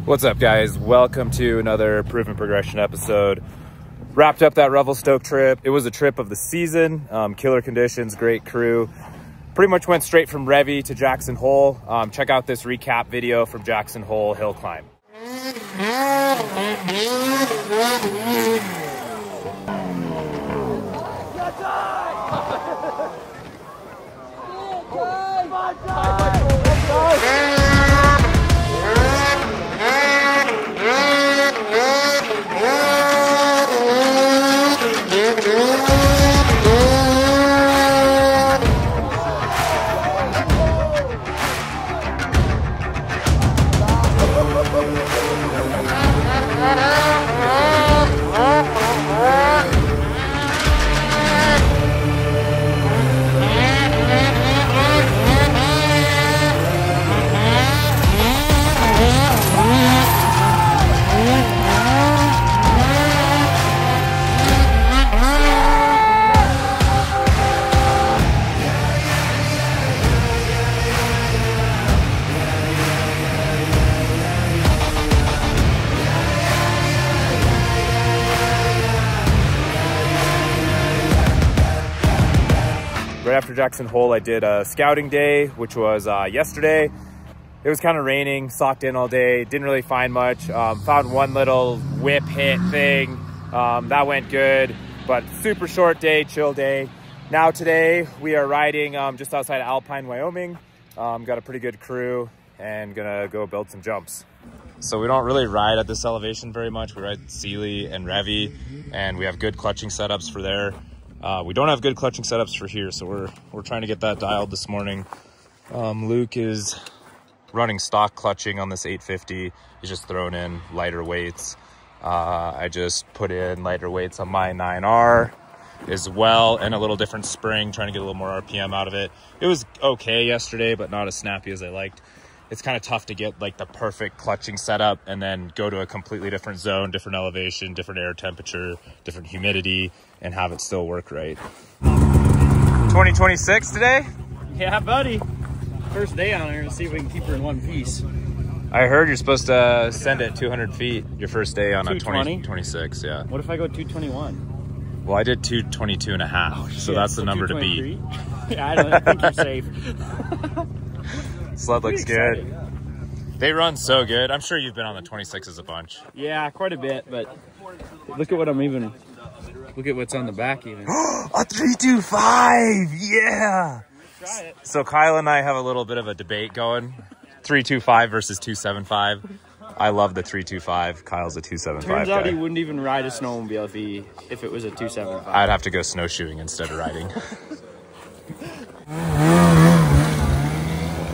What's up, guys? Welcome to another Proven Progression episode. Wrapped up that Revelstoke trip. It was a trip of the season. Killer conditions, great crew. Pretty much went straight from Revy to Jackson Hole. Check out this recap video from Jackson Hole hill climb. Right after Jackson Hole, I did a scouting day, which was yesterday. It was kind of raining, socked in all day, didn't really find much. Found one little whip hit thing, that went good, but super short day, chill day. Now today, we are riding just outside Alpine, Wyoming. Got a pretty good crew and gonna go build some jumps. So we don't really ride at this elevation very much. We ride Sealy and Revy, and we have good clutching setups for there. We don't have good clutching setups for here, so we're trying to get that dialed this morning. Luke is running stock clutching on this 850. He's just thrown in lighter weights. I just put in lighter weights on my 9R as well, and a little different spring, trying to get a little more RPM out of it. It was okay yesterday, but not as snappy as I liked. It's kind of tough to get like the perfect clutching setup and then go to a completely different zone, different elevation, different air temperature, different humidity, and have it still work right. 2026 today? Yeah, buddy. First day on her to see if we can keep her in one piece. I heard you're supposed to send it 200 feet your first day on a 220? 26, yeah. What if I go 221? Well, I did 222 and a half, Oh, so that's the number to beat. Yeah, I think you're safe. Sled looks good. Yeah. They run so good. I'm sure you've been on the 26s a bunch. Yeah, quite a bit, but look at what look at what's on the back even. A 325, yeah. Try it. So Kyle and I have a little bit of a debate going. 325 versus 275. I love the 325. Kyle's a 275 Turns out guy. he wouldn't even ride a snowmobile if it was a 275. I'd have to go snowshoeing instead of riding.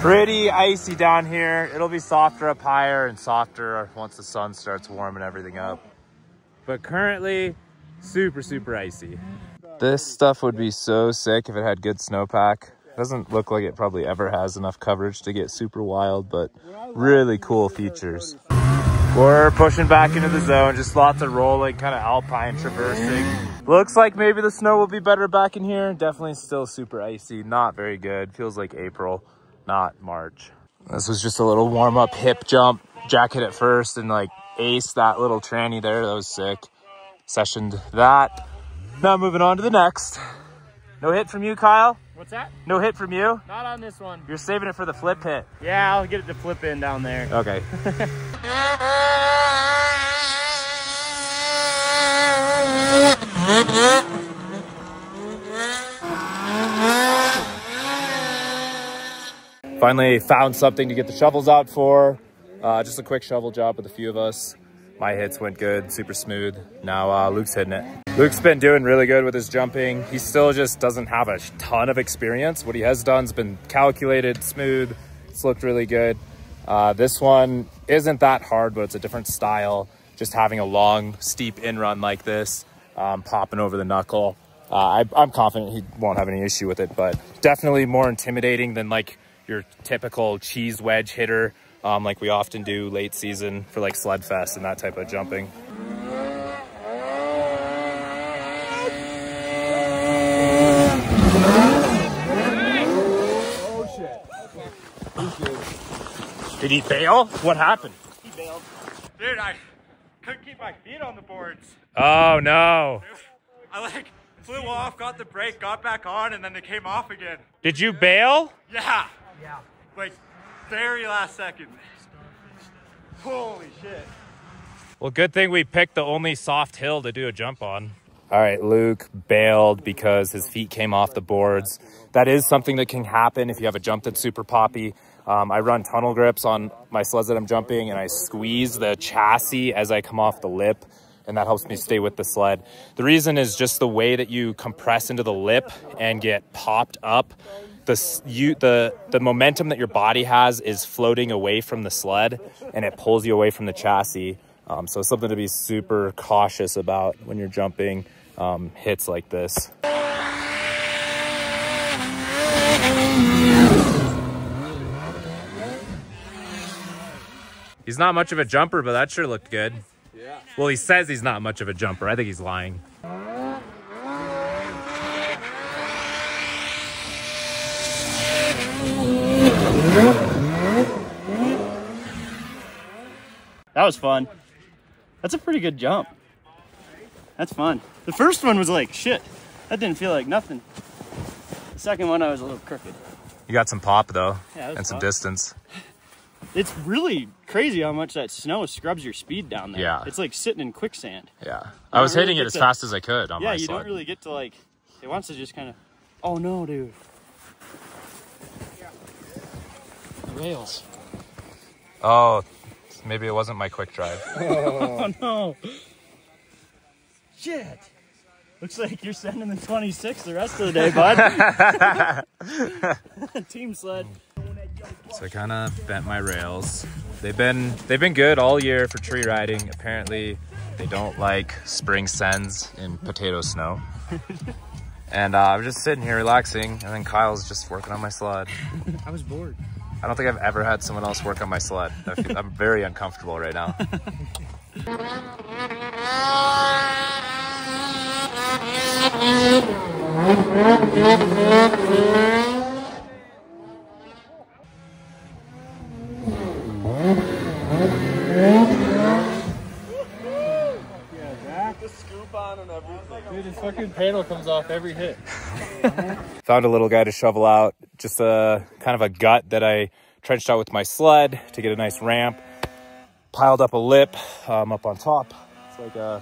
Pretty icy down here. It'll be softer up higher and softer once the sun starts warming everything up. But currently, super, super icy. This stuff would be so sick if it had good snowpack. Doesn't look like it probably ever has enough coverage to get super wild, but really cool features. We're pushing back into the zone, just lots of rolling, kind of alpine traversing. Looks like maybe the snow will be better back in here. Definitely still super icy, not very good. Feels like April, not March. This was just a little warm-up hip jump. Jack hit it first and like aced that little tranny there. That was sick. Sessioned that. Now moving on to the next. No hit from you, Kyle? What's that? No hit from you? Not on this one. You're saving it for the flip hit. Yeah, I'll get it to flip in down there. Okay. Finally found something to get the shovels out for. Just a quick shovel job with a few of us. My hits went good, super smooth. Now Luke's hitting it. Luke's been doing really good with his jumping. He still just doesn't have a ton of experience. What he has done has been calculated, smooth. It's looked really good. This one isn't that hard, but it's a different style. Just having a long, steep in-run like this, popping over the knuckle. I'm confident he won't have any issue with it, but definitely more intimidating than like your typical cheese wedge hitter, like we often do late season for like Sled Fest and that type of jumping. Did he bail? What happened? He he bailed. Dude, I couldn't keep my feet on the boards. Oh no. I like flew off, got the brake, got back on, and then they came off again. Did you bail? Yeah. Like, very last second. Holy shit. Well, good thing we picked the only soft hill to do a jump on. All right, Luke bailed because his feet came off the boards. That is something that can happen if you have a jump that's super poppy. I run tunnel grips on my sleds that I'm jumping, and I squeeze the chassis as I come off the lip, and that helps me stay with the sled. The reason is just the way that you compress into the lip and get popped up. The momentum that your body has is floating away from the sled, and it pulls you away from the chassis. So it's something to be super cautious about when you're jumping hits like this. He's not much of a jumper, but that sure looked good. Yeah. Well, he says he's not much of a jumper. I think he's lying. That was fun. That's a pretty good jump. That's fun. The first one was like, shit, that didn't feel like nothing. The second one, I was a little crooked. You got some pop, though, yeah, and some fun. distance. It's really crazy how much that snow scrubs your speed down there. Yeah. It's like sitting in quicksand. Yeah. I was hitting it as fast as I could on my sled. Yeah, you don't really get to like, it wants to just kind of, oh no, dude. The rails. Oh, maybe it wasn't my quick drive. Oh no. Shit. Looks like you're sending the 26 the rest of the day, bud. Team sled. So I kind of bent my rails. They've been good all year for tree riding. Apparently, they don't like spring sends in potato snow. And I was just sitting here relaxing, and then Kyle's just working on my sled. I was bored. I don't think I've ever had someone else work on my sled. I'm very uncomfortable right now. Dude, his fucking panel comes off every hit. Found a little guy to shovel out, just a kind of a gut that I trenched out with my sled to get a nice ramp. Piled up a lip up on top. It's like a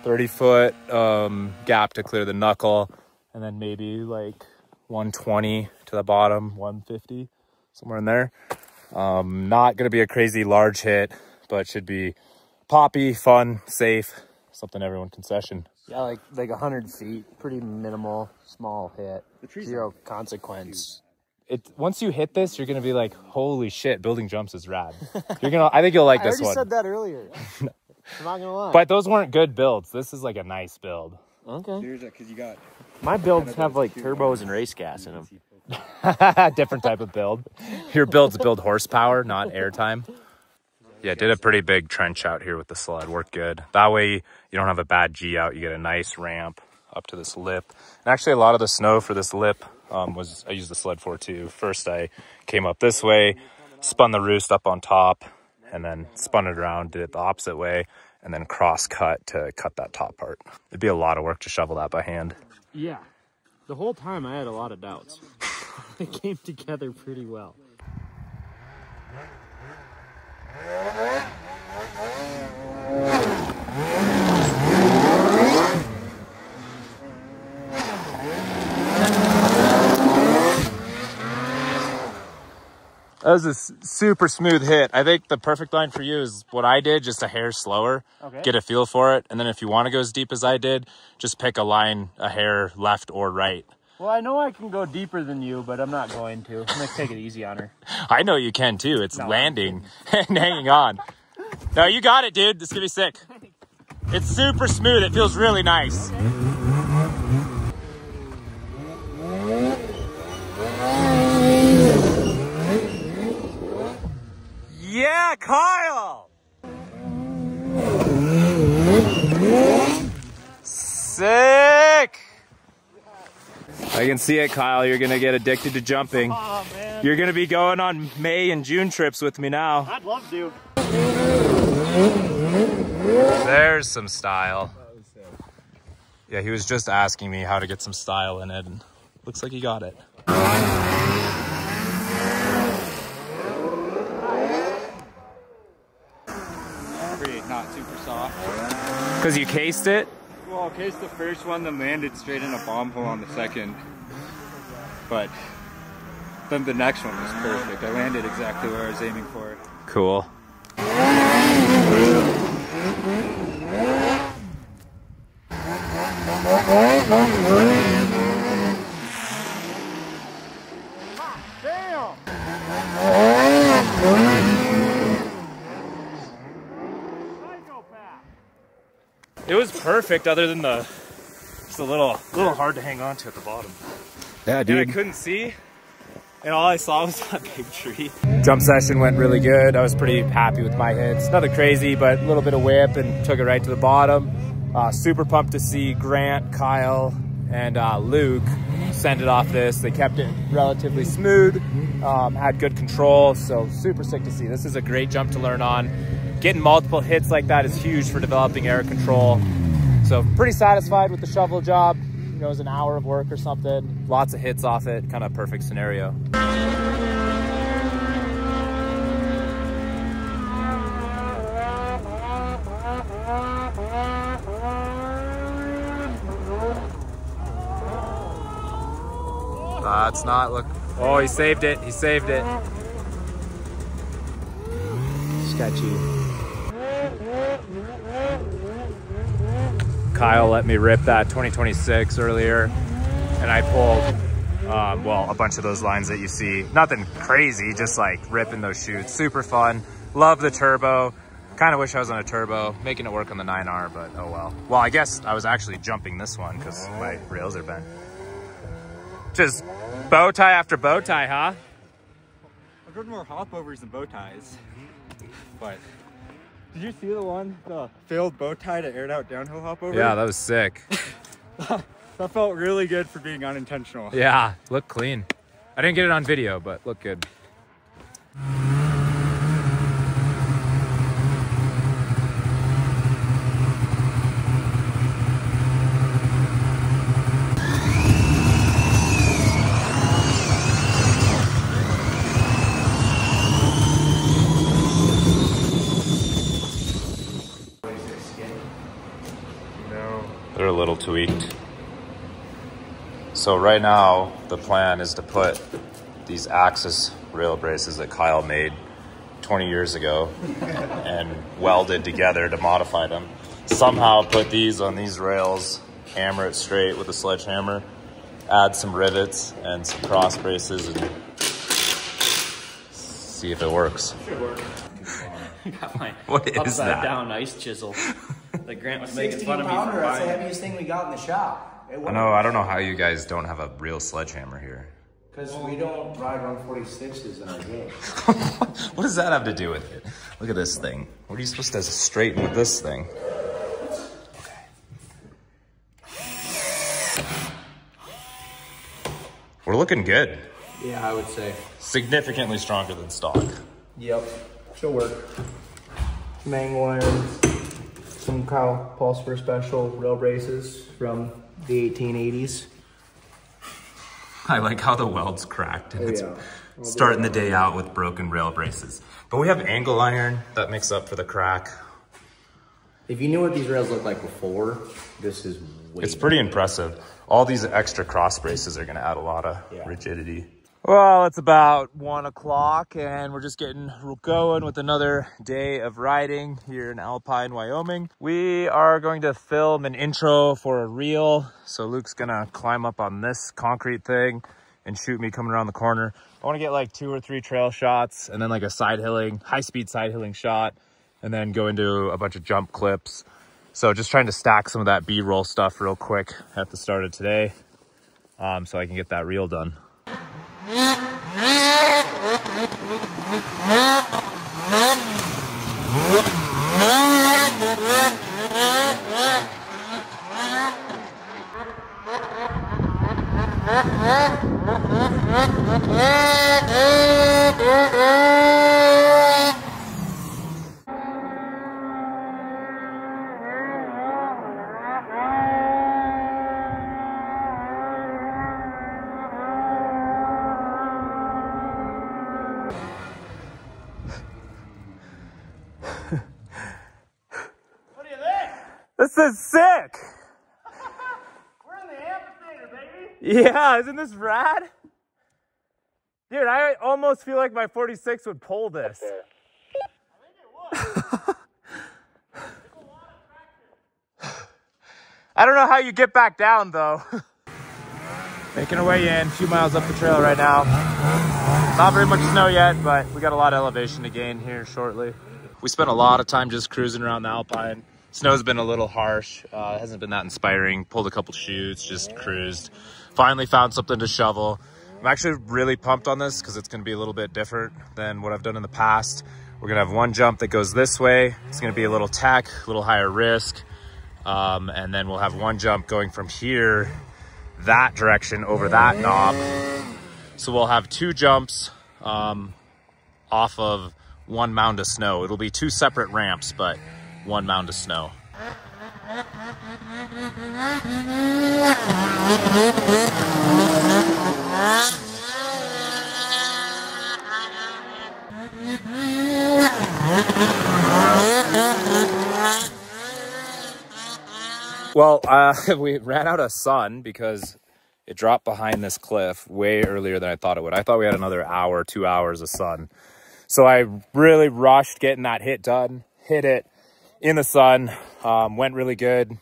30-foot gap to clear the knuckle, and then maybe like 120 to the bottom, 150, somewhere in there. Not gonna be a crazy large hit, but should be poppy, fun, safe, something everyone can session. Yeah, like 100 feet, pretty minimal, small hit, zero consequence. Once you hit this, you're gonna be like, holy shit, building jumps is rad. I think you'll like this one. I already said that earlier. I'm not gonna lie. But those weren't good builds. This is like a nice build. Okay. got My builds have like turbos and race gas in them. Different type of build. Your builds build horsepower, not airtime. Yeah, did a pretty big trench out here with the sled. Worked good. That way you don't have a bad G out. You get a nice ramp up to this lip. And actually a lot of the snow for this lip I used the sled for too. First I came up this way, spun the roost up on top, and then spun it around, did it the opposite way, and then cross cut to cut that top part. It'd be a lot of work to shovel that by hand. Yeah. The whole time I had a lot of doubts. It came together pretty well. That was a super smooth hit. I think the perfect line for you is what I did, just a hair slower. Okay. Get a feel for it. And then if you want to go as deep as I did, just pick a line, a hair left or right. Well, I know I can go deeper than you, but I'm not going to. I'm going to take it easy on her. I know you can too. It's landing and hanging on. No, you got it, dude. This is going to be sick. It's super smooth. It feels really nice. Yeah, Kyle! Sick! I can see it, Kyle. You're gonna get addicted to jumping. Oh, man. You're gonna be going on May and June trips with me now. I'd love to. There's some style. Yeah, he was just asking me how to get some style in it, and looks like he got it. Pretty not super soft. Because you cased it? Well, I cased the first one, then landed straight in a bomb hole on the second. But then the next one was perfect. I landed exactly where I was aiming for. Cool. It was perfect, other than it's a little hard to hang on to at the bottom. Yeah, dude. And I couldn't see, and all I saw was that big tree. Jump session went really good. I was pretty happy with my hits. Nothing crazy, but a little bit of whip and took it right to the bottom. Super pumped to see Grant, Kyle, and Luke send it off this. They kept it relatively smooth, had good control, so super sick to see. This is a great jump to learn on. Getting multiple hits like that is huge for developing air control. So pretty satisfied with the shovel job. You know, it was an hour of work or something. Lots of hits off it, kind of perfect scenario. That's not look. Oh, he saved it. He saved it. Sketchy. Kyle let me rip that 2026 earlier, and I pulled, well, a bunch of those lines that you see. Nothing crazy, just like ripping those chutes. Super fun. Love the turbo. Kind of wish I was on a turbo, making it work on the 9R, but oh well. Well, I guess I was actually jumping this one because my rails are bent. Just bow tie after bow tie, huh? I've heard more hopovers than bow ties. But did you see the failed bow tie to aired out downhill hopover? Yeah, that was sick. That felt really good for being unintentional. Yeah, looked clean. I didn't get it on video, but looked good. They're a little tweaked. So right now, the plan is to put these Axis rail braces that Kyle made 20 years ago and welded together to modify them. Somehow put these on these rails, hammer it straight with a sledgehammer, add some rivets and some cross braces, and see if it works. Should work. Got my What is upside that? down ice chisel that Grant was making fun of me 16-pounder, for that's the buying. heaviest thing we got in the shop. I don't know how you guys don't have a real sledgehammer here. Because we don't ride 146s in our game. What does that have to do with it? Look at this thing. What are you supposed to straighten with this thing? Okay. We're looking good. Yeah, I would say. Significantly stronger than stock. Yep, she'll work. Some angle irons, some Kyle Pulsifer special rail braces from the 1880s. I like how the weld's cracked. And it's yeah. starting the day out with broken rail braces. But we have angle iron that makes up for the crack. If you knew what these rails looked like before, this is way It's pretty impressive. All these extra cross braces are gonna add a lot of Yeah. rigidity. Well, it's about 1 o'clock and we're just getting going with another day of riding here in Alpine, Wyoming. We are going to film an intro for a reel. So Luke's gonna climb up on this concrete thing and shoot me coming around the corner. I wanna get like 2 or 3 trail shots and then like a high-speed side hilling shot, and then go into a bunch of jump clips. So just trying to stack some of that B-roll stuff real quick at the start of today, so I can get that reel done. This is sick. We're in the amphitheater, baby. Yeah, isn't this rad? Dude, I almost feel like my 46 would pull this. I don't know how you get back down though. Making our way in, a few miles up the trail right now. Not very much snow yet, but we got a lot of elevation to gain here shortly. We spent a lot of time just cruising around the Alpine. Snow's been a little harsh. It hasn't been that inspiring. Pulled a couple shoots, just cruised. Finally found something to shovel. I'm actually really pumped on this because it's going to be a little bit different than what I've done in the past. We're going to have one jump that goes this way. It's going to be a little tech, a little higher risk. And then we'll have one jump going from here, that direction over that knob. So we'll have two jumps off of one mound of snow. It'll be two separate ramps, but one mound of snow. Well, we ran out of sun because it dropped behind this cliff way earlier than I thought it would. I thought we had another hour, 2 hours of sun. So I really rushed getting that hit done, hit it in the sun, went really good,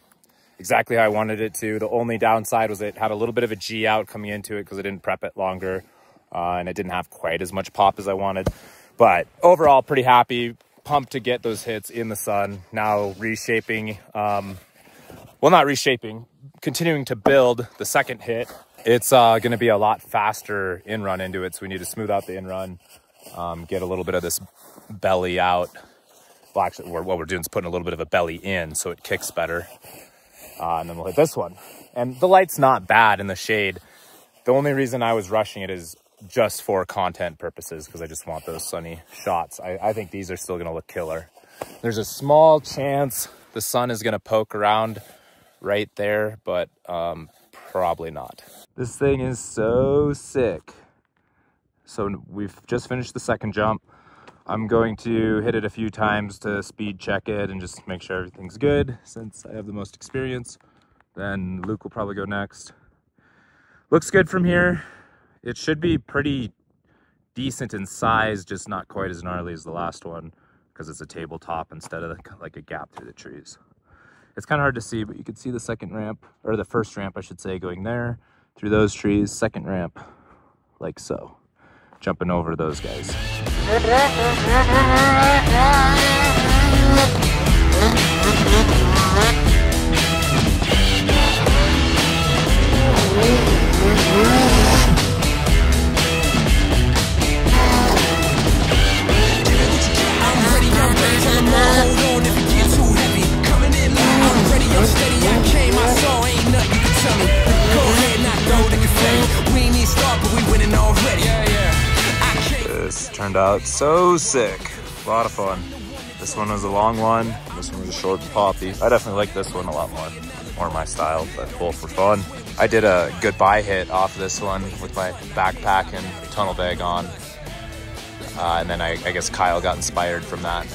exactly how I wanted it to. The only downside was it had a little bit of a G out coming into it because I didn't prep it longer, and it didn't have quite as much pop as I wanted. But overall, pretty happy, pumped to get those hits in the sun. Now reshaping, well, not reshaping, continuing to build the second hit. It's going to be a lot faster in-run into it, so we need to smooth out the in-run, get a little bit of this belly out. Well, actually, what we're doing is putting a little bit of a belly in so it kicks better. And then we'll hit this one. And the light's not bad in the shade. The only reason I was rushing it is just for content purposes because I just want those sunny shots. I think these are still going to look killer. There's a small chance the sun is going to poke around right there, but probably not. This thing is so sick. So we've just finished the second jump. I'm going to hit it a few times to speed check it and just make sure everything's good since I have the most experience. Then Luke will probably go next. Looks good from here. It should be pretty decent in size, just not quite as gnarly as the last one because it's a tabletop instead of like a gap through the trees. It's kind of hard to see, but you can see the second ramp, or the first ramp, I should say, going there through those trees. Second ramp, like so, jumping over those guys. This turned out so sick. A lot of fun. This one was a long one. This one was a short and poppy. I definitely like this one a lot more my style, but both were fun. I did a goodbye hit off this one with my backpack and tunnel bag on. And then I guess Kyle got inspired from that.